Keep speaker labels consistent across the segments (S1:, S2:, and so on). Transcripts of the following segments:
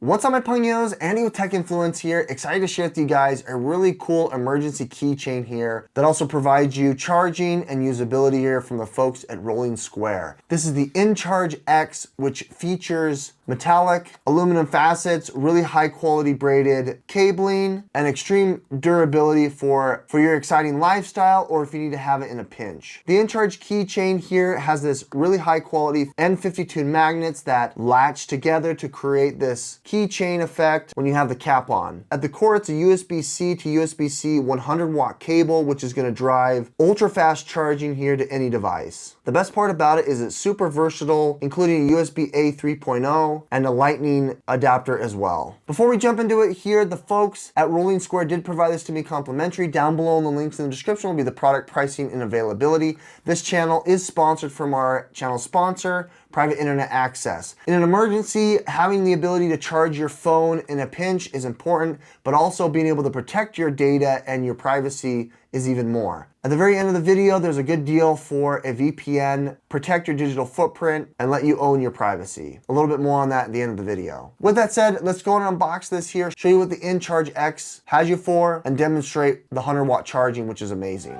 S1: What's up my pongos, Andy with Tech Influence here, excited to share with you guys a really cool emergency keychain here that also provides you charging and usability here from the folks at Rolling Square. This is the inCharge X, which features metallic aluminum facets, really high quality braided cabling, and extreme durability for your exciting lifestyle or if you need to have it in a pinch. The inCharge keychain here has this really high quality N52 magnets that latch together to create this keychain effect when you have the cap on. At the core, it's a USB-C to USB-C 100 watt cable, which is going to drive ultra fast charging here to any device. The best part about it is it's super versatile, including a USB-A 3.0 and a lightning adapter as well. Before we jump into it here, the folks at Rolling Square did provide this to me complimentary. Down below in the links in the description will be the product pricing and availability. This channel is sponsored from our channel sponsor, Private Internet Access. In an emergency, having the ability to charge your phone in a pinch is important, but also being able to protect your data and your privacy is even more. At the very end of the video, there's a good deal for a VPN, protect your digital footprint, and let you own your privacy. A little bit more on that at the end of the video. With that said, let's go and unbox this here, show you what the inCharge X has you for, and demonstrate the 100 watt charging, which is amazing.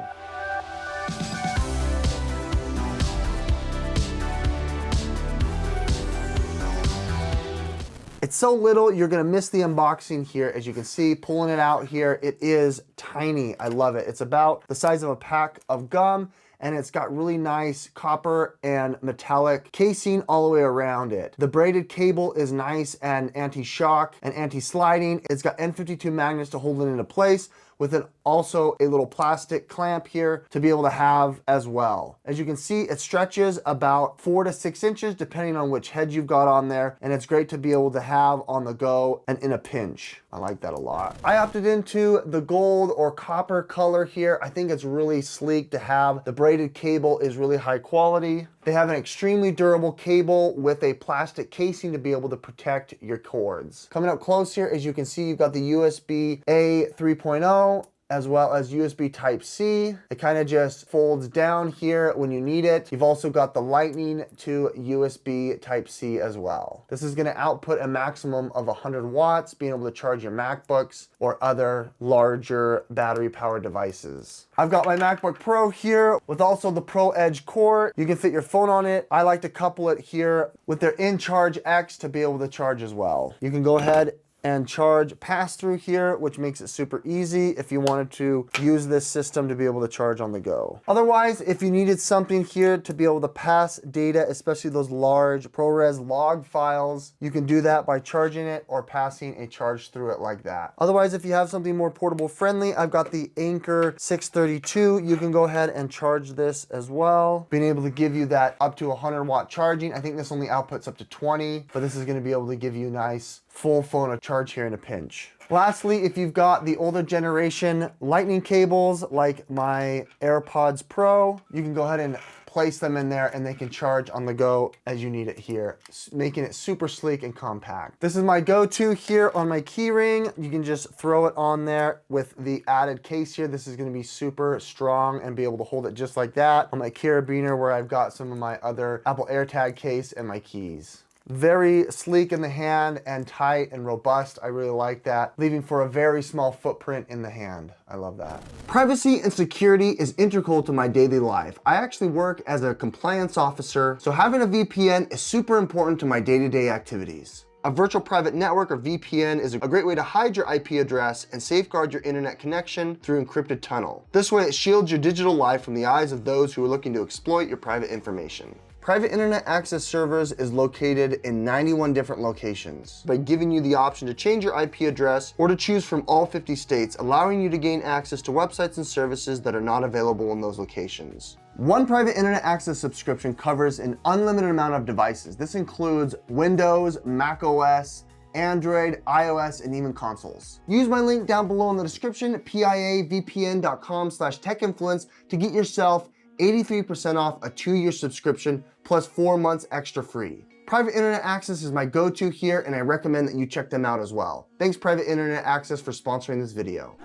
S1: It's so little, you're gonna miss the unboxing here. As you can see, pulling it out here, it is tiny. I love it. It's about the size of a pack of gum, and it's got really nice copper and metallic casing all the way around it. The braided cable is nice and anti-shock and anti-sliding. It's got N52 magnets to hold it into place, with also a little plastic clamp here to be able to have as well. As you can see, it stretches about 4 to 6 inches depending on which head you've got on there, and it's great to be able to have on the go and in a pinch. I like that a lot. I opted into the gold or copper color here. I think it's really sleek to have. The braided cable is really high quality. They have an extremely durable cable with a plastic casing to be able to protect your cords. Coming up close here, as you can see, you've got the USB-A 3.0 as well as USB Type-C. It kind of just folds down here when you need it. You've also got the lightning to USB Type-C as well. This is gonna output a maximum of 100 watts, being able to charge your MacBooks or other larger battery powered devices. I've got my MacBook Pro here with also the Pro Edge core. You can fit your phone on it. I like to couple it here with their inCharge X to be able to charge as well. You can go ahead and charge pass through here, which makes it super easy if you wanted to use this system to be able to charge on the go. Otherwise, if you needed something here to be able to pass data, especially those large ProRes log files, you can do that by charging it or passing a charge through it like that. Otherwise, if you have something more portable friendly, I've got the Anker 632. You can go ahead and charge this as well, being able to give you that up to 100 watt charging. I think this only outputs up to 20, but this is going to be able to give you nice full phone charge here in a pinch. Lastly, if you've got the older generation lightning cables like my AirPods Pro, you can go ahead and place them in there and they can charge on the go as you need it here, making it super sleek and compact. This is my go-to here on my keyring. You can just throw it on there with the added case here. This is gonna be super strong and be able to hold it just like that. On my carabiner where I've got some of my other Apple AirTag case and my keys. Very sleek in the hand and tight and robust. I really like that, leaving for a very small footprint in the hand. I love that. Privacy and security is integral to my daily life. I actually work as a compliance officer, so having a VPN is super important to my day-to-day activities. A virtual private network or VPN is a great way to hide your IP address and safeguard your internet connection through encrypted tunnel. This way it shields your digital life from the eyes of those who are looking to exploit your private information. Private Internet Access Servers is located in 91 different locations by giving you the option to change your IP address or to choose from all 50 states, allowing you to gain access to websites and services that are not available in those locations. One Private Internet Access subscription covers an unlimited amount of devices. This includes Windows, Mac OS, Android, iOS, and even consoles. Use my link down below in the description, piavpn.com/techinfluence, to get yourself 83% off a 2-year subscription plus 4 months extra free. Private Internet Access is my go-to here, and I recommend that you check them out as well. Thanks Private Internet Access for sponsoring this video.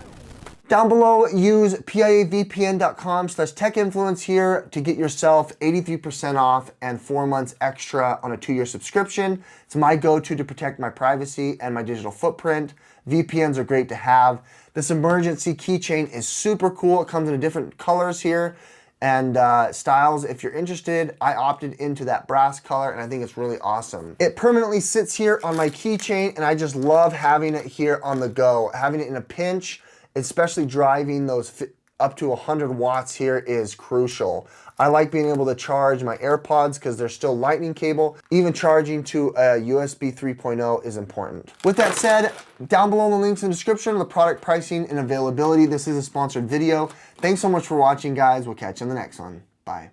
S1: Down below, use piavpn.com/techinfluence here to get yourself 83% off and 4 months extra on a 2-year subscription. It's my go-to to protect my privacy and my digital footprint. VPNs are great to have. This emergency keychain is super cool. It comes in different colors here and styles. If you're interested, I opted into that brass color and I think it's really awesome. It permanently sits here on my keychain and I just love having it here on the go. Having it in a pinch, especially driving those up to 100 watts here is crucial. I like being able to charge my AirPods because they're still lightning cable. Even charging to a USB 3.0 is important. With that said, down below in the links in the description are the product pricing and availability. This is a sponsored video. Thanks so much for watching, guys. We'll catch you in the next one. Bye.